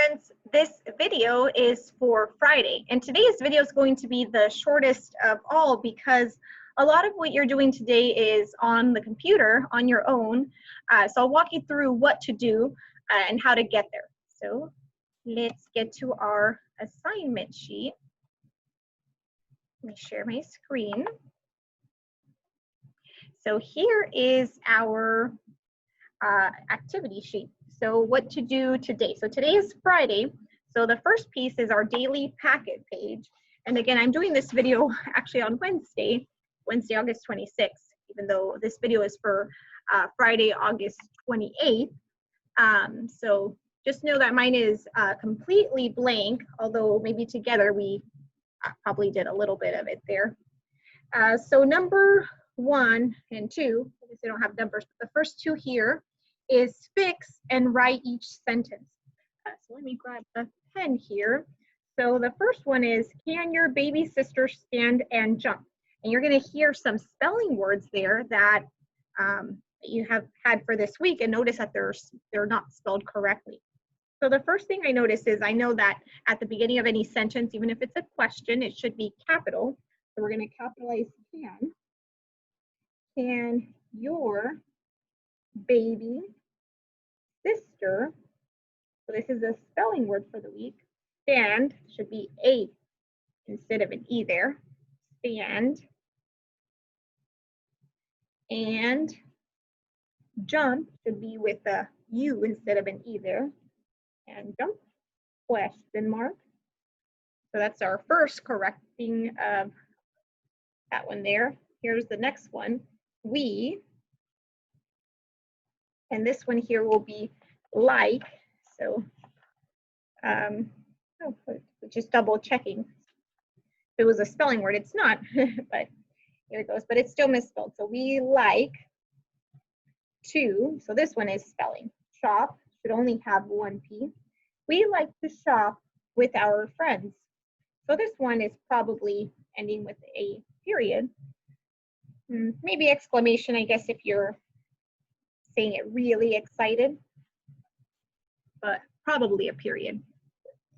students, this video is for Friday, and today's video is going to be the shortest of all because a lot of what you're doing today is on the computer on your own. So I'll walk you through what to do and how to get there. So let's get to our assignment sheet. Let me share my screen. So here is our activity sheet. So what to do today. So today is Friday. So the first piece is our daily packet page. And again, I'm doing this video actually on Wednesday, August 26th, even though this video is for Friday, August 28th. So just know that mine is completely blank, although maybe together we probably did a little bit of it there. So number 1 and 2, I guess they don't have numbers, but the first two here is fix and write each sentence. So let me grab a pen here. So the first one is, can your baby sister stand and jump? And you're going to hear some spelling words there that you have had for this week, and notice that they're not spelled correctly. So the first thing I notice is I know that at the beginning of any sentence, even if it's a question, it should be capital. So we're going to capitalize can. Can your baby sister, so this is a spelling word for the week, stand should be A instead of an E there, stand, and jump should be with a U instead of an E there, and jump, question mark. So that's our first correcting of that one there. Here's the next one, we, and this one here will be like. So just double checking. If it was a spelling word, it's not, but here it goes, but it's still misspelled. So we like to, so this one is spelling. Shop should only have one P. We like to shop with our friends. So this one is probably ending with a period. Maybe exclamation, I guess, if you're saying it really excited, but probably a period.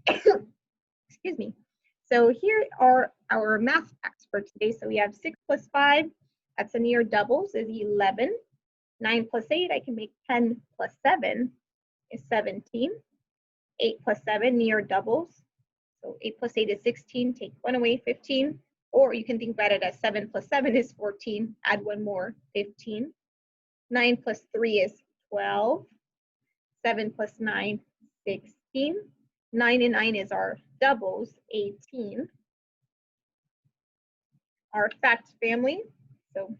Excuse me. So here are our math facts for today. So we have 6 plus 5, that's a near doubles, is 11. 9 plus 8, I can make 10 plus 7 is 17. 8 plus 7, near doubles. So 8 plus 8 is 16, take 1 away, 15. Or you can think about it as 7 plus 7 is 14, add 1 more, 15. 9 plus 3 is 12. 7 plus 9, 16. 9 and 9 is our doubles, 18. Our fact family, so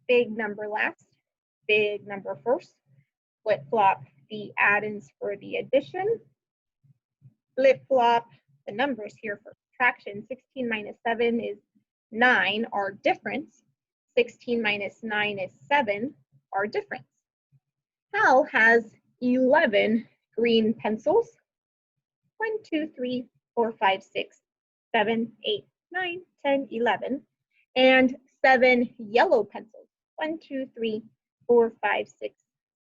big number last, big number first. Flip-flop the add-ins for the addition. Flip-flop the numbers here for subtraction. 16 minus 7 is 9, our difference. 16 minus 9 is 7, our difference. Hal has 11 green pencils. 1, 2, 3, 4, 5, 6, 7, 8, 9, 10, 11. And 7 yellow pencils. 1, 2, 3, 4, 5, 6,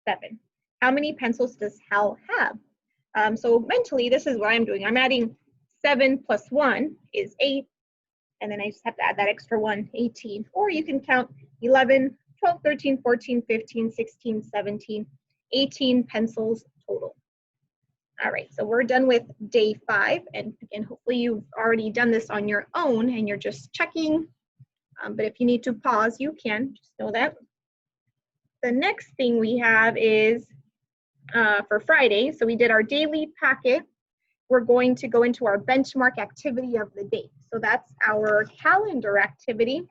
7. How many pencils does Hal have? So mentally, this is what I'm doing. I'm adding 7 plus 1 is 8. And then I just have to add that extra 1, 18. Or you can count 11, 12, 13, 14, 15, 16, 17, 18 pencils total. All right, so we're done with day 5. And again, hopefully you've already done this on your own and you're just checking. But if you need to pause, you can, just know that. The next thing we have is for Friday. So we did our daily packet. We're going to go into our benchmark activity of the day. So that's our calendar activity.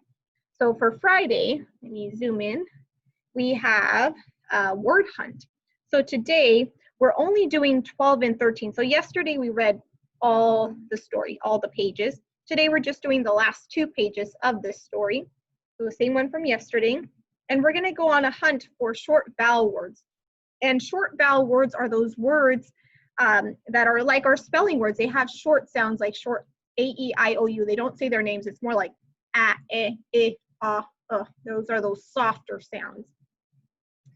So for Friday, let me zoom in, we have word hunt. So today, we're only doing 12 and 13. So yesterday we read all the story, all the pages. Today we're just doing the last 2 pages of this story. So the same one from yesterday. And we're gonna go on a hunt for short vowel words. And short vowel words are those words that are like our spelling words. They have short sounds like short A-E-I-O-U. They don't say their names. It's more like a, e, a. Those are those softer sounds.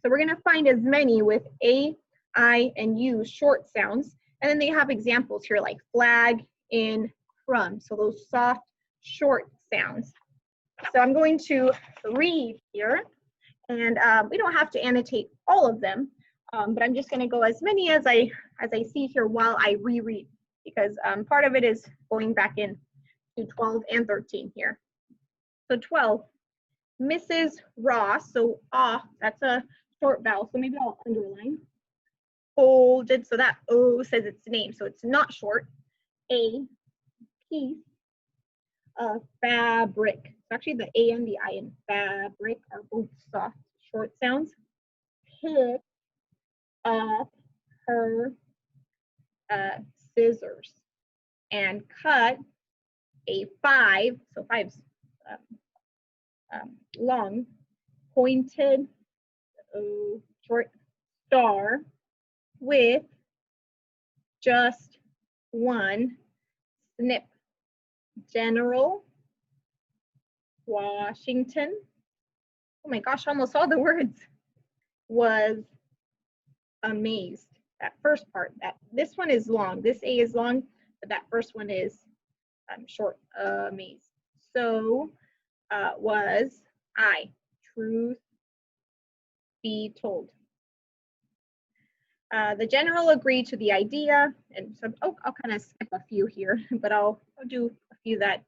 So we're gonna find as many with A, I, and U short sounds And then they have examples here like flag and crumb. So those soft, short sounds. So I'm going to read here, and we don't have to annotate all of them, but I'm just going to go as many as I see here while I reread, because part of it is going back in to 12 and 13 here. So 12, Mrs. Ross. So that's a short vowel. So maybe I'll underline. Folded. So that O says its name. So it's not short. A piece of fabric. So actually the A and the I in fabric are both soft, short sounds. Pick up her scissors and cut a 5. So 5's long, pointed, short star with just one snip. General Washington, oh my gosh, almost all the words, was amazed. That first part, this one is long, this A is long, but that first one is short, amazed. So was I, truth be told. The general agreed to the idea, and so I'll kind of skip a few here, but I'll do a few that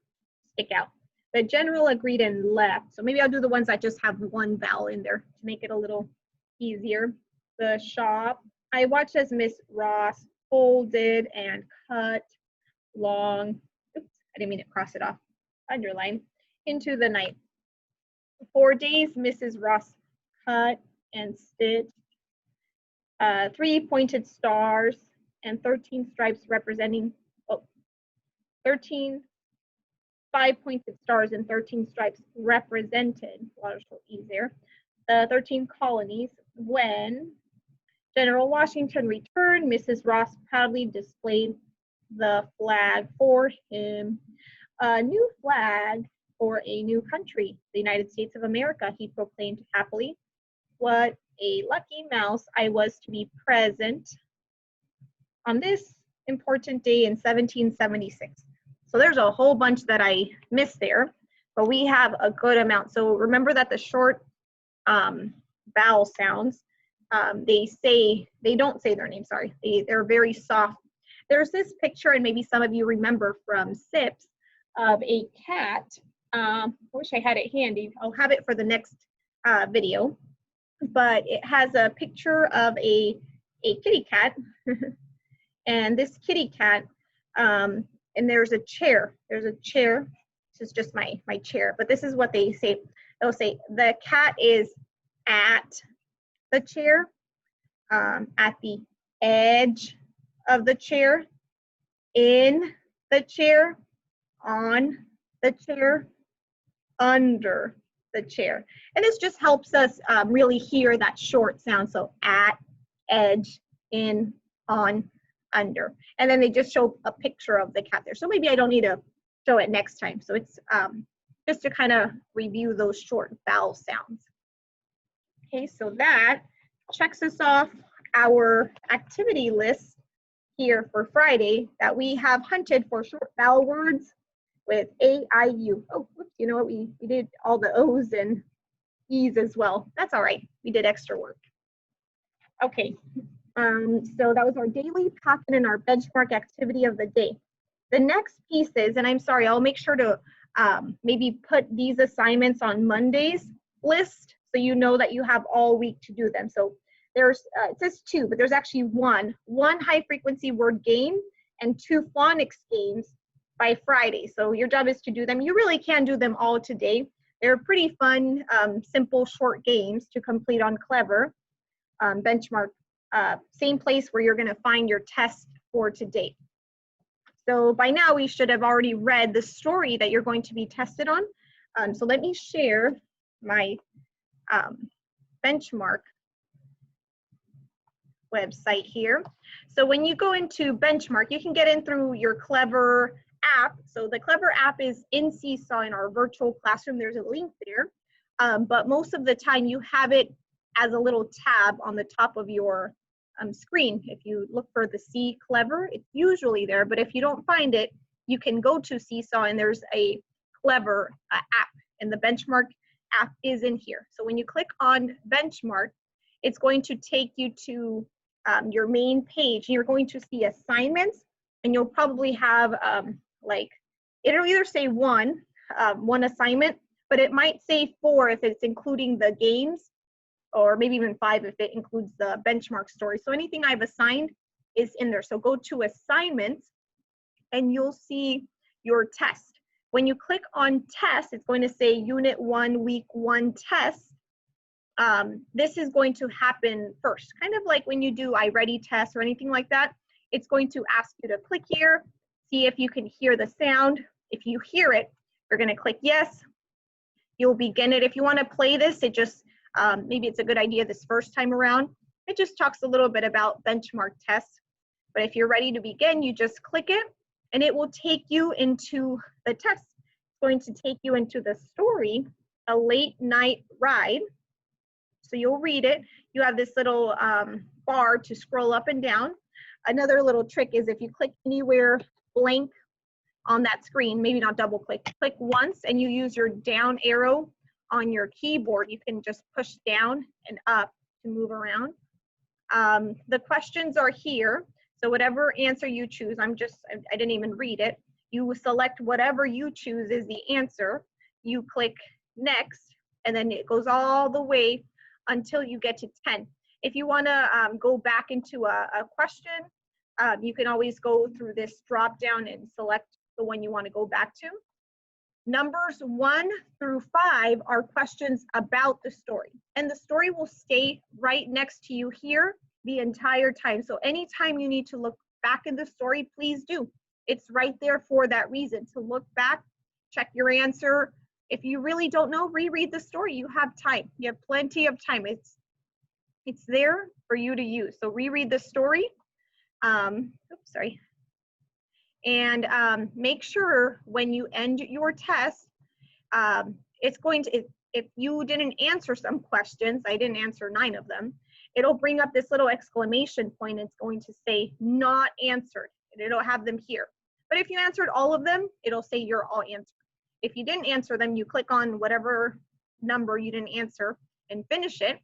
stick out. The general agreed and left. So maybe I'll do the ones that just have one vowel in there to make it a little easier. The shop. I watched as Miss Ross folded and cut long, oops, I didn't mean to cross it off, underline, into the night. 4 days, Mrs. Ross cut and stitched 3 pointed stars and 13 stripes representing, 5 pointed stars and 13 stripes represented, a lot of short E's there, the 13 colonies. When General Washington returned, Mrs. Ross proudly displayed the flag for him. A new flag for a new country, the United States of America, he proclaimed happily. What a lucky mouse I was to be present on this important day in 1776. So there's a whole bunch that I missed there, but we have a good amount. So remember that the short vowel sounds, they don't say their name, sorry. They're very soft. There's this picture, and maybe some of you remember from SIPS, of a cat. I wish I had it handy. I'll have it for the next video. But it has a picture of a kitty cat. And this kitty cat, and there's a chair. There's a chair. This is just my chair. But this is what they say. They'll say the cat is at the chair, at the edge of the chair, in the chair, on the chair, under the chair. And this just helps us really hear that short sound. So at, edge, in, on, under. And then they just show a picture of the cat there. So maybe I don't need to show it next time. So it's just to kind of review those short vowel sounds. Okay, so that checks us off our activity list here for Friday, that we have hunted for short vowel words with A, I, U. Oh, whoops, you know what, we did all the O's and E's as well. That's all right, we did extra work. Okay, so that was our daily packet and our benchmark activity of the day. The next piece is, and I'm sorry, I'll make sure to maybe put these assignments on Monday's list so you know that you have all week to do them. So there's, it says 2, but there's actually one high frequency word game and 2 phonics games by Friday. So your job is to do them. You really can do them all today. They're pretty fun, simple, short games to complete on Clever. Benchmark, same place where you're gonna find your test for today. So by now we should have already read the story that you're going to be tested on. So let me share my benchmark website here. So when you go into benchmark, you can get in through your Clever app. So the Clever app is in Seesaw in our virtual classroom. There's a link there, but most of the time you have it as a little tab on the top of your screen. If you look for the See Clever, it's usually there, but if you don't find it, you can go to Seesaw and there's a Clever app, and the benchmark app is in here. So when you click on benchmark, it's going to take you to your main page, and you're going to see assignments, and you'll probably have like, it'll either say one assignment, but it might say 4 if it's including the games, or maybe even 5 if it includes the benchmark story. So anything I've assigned is in there. So go to assignments and you'll see your test. When you click on test, it's going to say Unit 1, Week 1 test. This is going to happen first, kind of like when you do iReady test or anything like that. It's going to ask you to click here, see if you can hear the sound. If you hear it, you're going to click yes. You'll begin it. If you want to play this, it just, maybe it's a good idea this first time around. It just talks a little bit about benchmark tests. But if you're ready to begin, you just click it and it will take you into the test. It's going to take you into the story, A Late Night Ride. So you'll read it. You have this little bar to scroll up and down. Another little trick is if you click anywhere blank on that screen, maybe not double click, click once and you use your down arrow on your keyboard. You can just push down and up to move around. The questions are here. So whatever answer you choose, I didn't even read it. You select whatever you choose is the answer. You click next, and then it goes all the way until you get to 10. If you want to go back into a question, you can always go through this drop down and select the one you want to go back to. Numbers 1 through 5 are questions about the story, and the story will stay right next to you here the entire time. So anytime you need to look back in the story, please do. It's right there for that reason, to look back, check your answer. If you really don't know, reread the story. You have time. You have plenty of time. It's there for you to use. So reread the story. And make sure when you end your test, it's going to, if you didn't answer some questions, I didn't answer 9 of them, it'll bring up this little exclamation point. It's going to say not answered, and it'll have them here. But if you answered all of them, it'll say you're all answered. If you didn't answer them, you click on whatever number you didn't answer and finish it.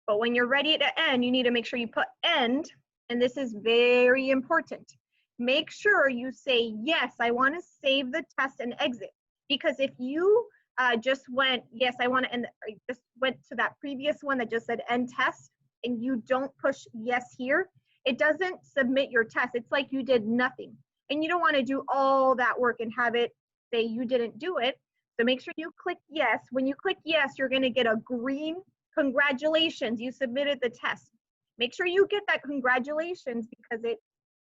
But when you're ready to end, you need to make sure you put end, and this is very important. Make sure you say, yes, I want to save the test and exit. Because if you just went, yes, I want to end, or just went to that previous one that just said end test, and you don't push yes here, it doesn't submit your test. It's like you did nothing. And you don't want to do all that work and have it say you didn't do it. So make sure you click yes. When you click yes, you're going to get a green congratulations, you submitted the test. Make sure you get that congratulations, because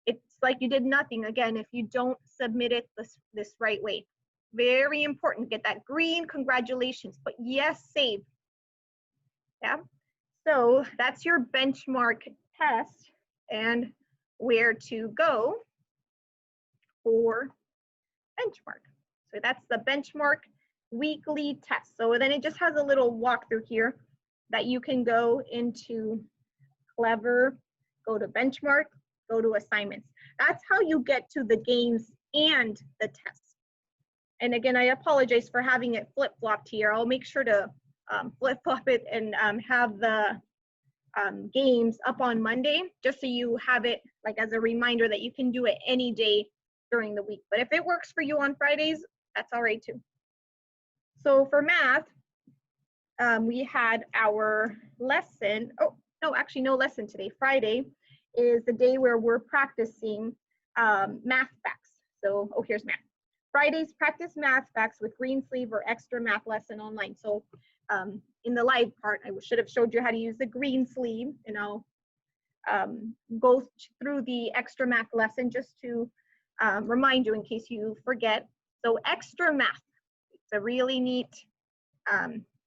it's like you did nothing, again, if you don't submit it this right way. Very important, get that green congratulations, but yes, save. Yeah, so that's your benchmark test and where to go for benchmark. So that's the benchmark weekly test. So then it just has a little walkthrough here that you can go into Clever, go to benchmark, go to assignments. That's how you get to the games and the tests. And again, I apologize for having it flip-flopped here. I'll make sure to flip-flop it and have the games up on Monday, just so you have it like as a reminder that you can do it any day during the week. But if it works for you on Fridays, that's all right too. So for math, we had our lesson. Oh, no, actually no lesson today. Friday is the day where we're practicing math facts. So, oh, here's math. Fridays, practice math facts with Green Sleeve or extra math lesson online. So in the live part, I should have showed you how to use the Green Sleeve, and I'll go through the extra math lesson just to remind you in case you forget. So extra math, it's a really neat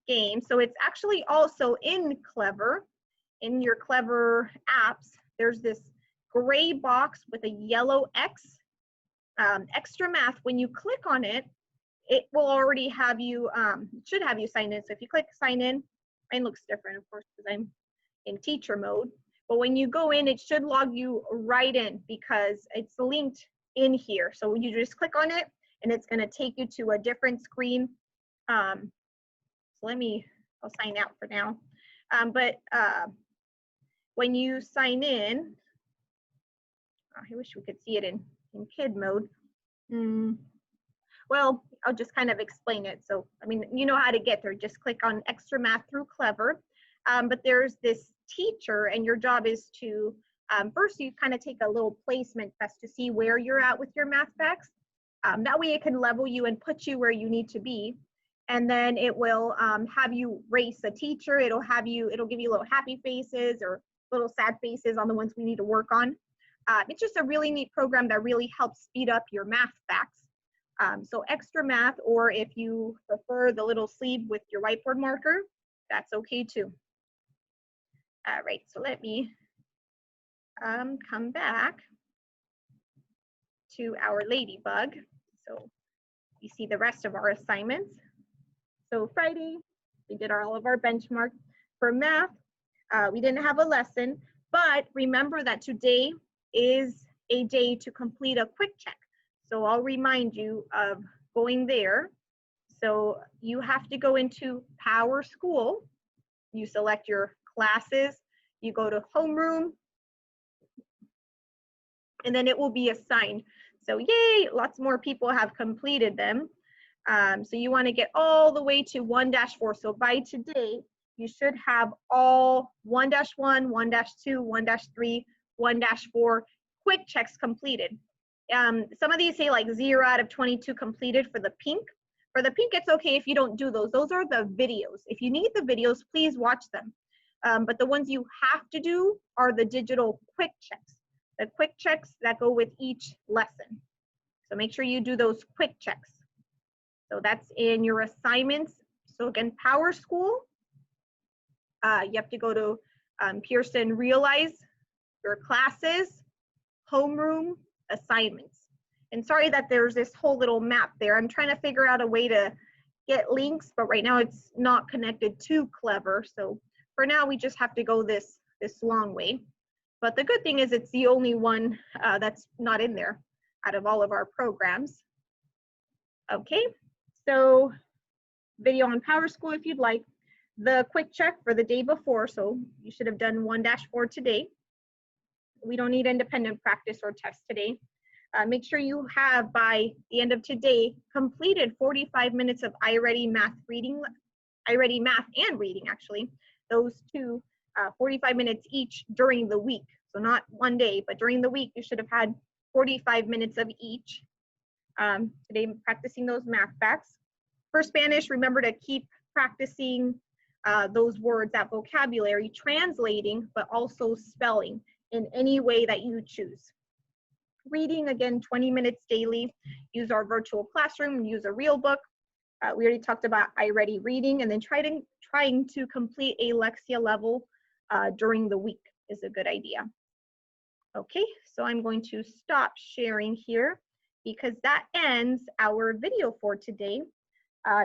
game. So it's actually also in Clever, in your Clever apps. There's this gray box with a yellow X, extra math. When you click on it, it will already have you, should have you sign in. So if you click sign in, mine looks different, of course, because I'm in teacher mode. But when you go in, it should log you right in because it's linked in here. So you just click on it and it's gonna take you to a different screen. So I'll sign out for now. When you sign in, I wish we could see it in kid mode. Well, I'll just kind of explain it. So, I mean, you know how to get there. Just click on Extra Math through Clever. But there's this teacher, and your job is to, first you kind of take a little placement test to see where you're at with your math facts. That way it can level you and put you where you need to be. And then it will have you race a teacher. It'll give you little happy faces or little sad faces on the ones we need to work on. It's just a really neat program that really helps speed up your math facts. So Extra Math, or if you prefer the little sleeve with your whiteboard marker, that's okay too. All right, so let me come back to our Ladybug. So you see the rest of our assignments. So Friday, we did all of our benchmark. For math, we didn't have a lesson, but remember that today is a day to complete a quick check. So I'll remind you of going there. So you have to go into Power School. You select your classes, you go to homeroom, and then it will be assigned. So yay, lots more people have completed them. So you want to get all the way to 1-4. So by today, you should have all 1-1, 1-2, 1-3, 1-4 quick checks completed. Some of these say like 0 out of 22 completed for the pink. For the pink, it's okay if you don't do those. Those are the videos. If you need the videos, please watch them. But the ones you have to do are the digital quick checks. The quick checks that go with each lesson. So make sure you do those quick checks. So that's in your assignments. So again, Power School, you have to go to Pearson Realize, your classes, homeroom, assignments. And sorry that there's this whole little map there. I'm trying to figure out a way to get links, but right now it's not connected to Clever. So for now, we just have to go this long way. But the good thing is it's the only one that's not in there out of all of our programs. Okay, so video on Power School if you'd like. The quick check for the day before, so you should have done 1-4 today. We don't need independent practice or test today. Make sure you have, by the end of today, completed 45 minutes of iReady Math reading, iReady Math and reading actually, those two, 45 minutes each during the week. So not one day, but during the week, you should have had 45 minutes of each. Today, practicing those math facts. For Spanish, remember to keep practicing those words, that vocabulary, translating, but also spelling in any way that you choose. Reading, again, 20 minutes daily. Use our virtual classroom, use a real book. We already talked about iReady reading, and then trying to complete a Lexia level during the week is a good idea. Okay, so I'm going to stop sharing here because that ends our video for today.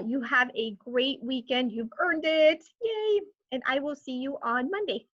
You have a great weekend. You've earned it. Yay! And I will see you on Monday.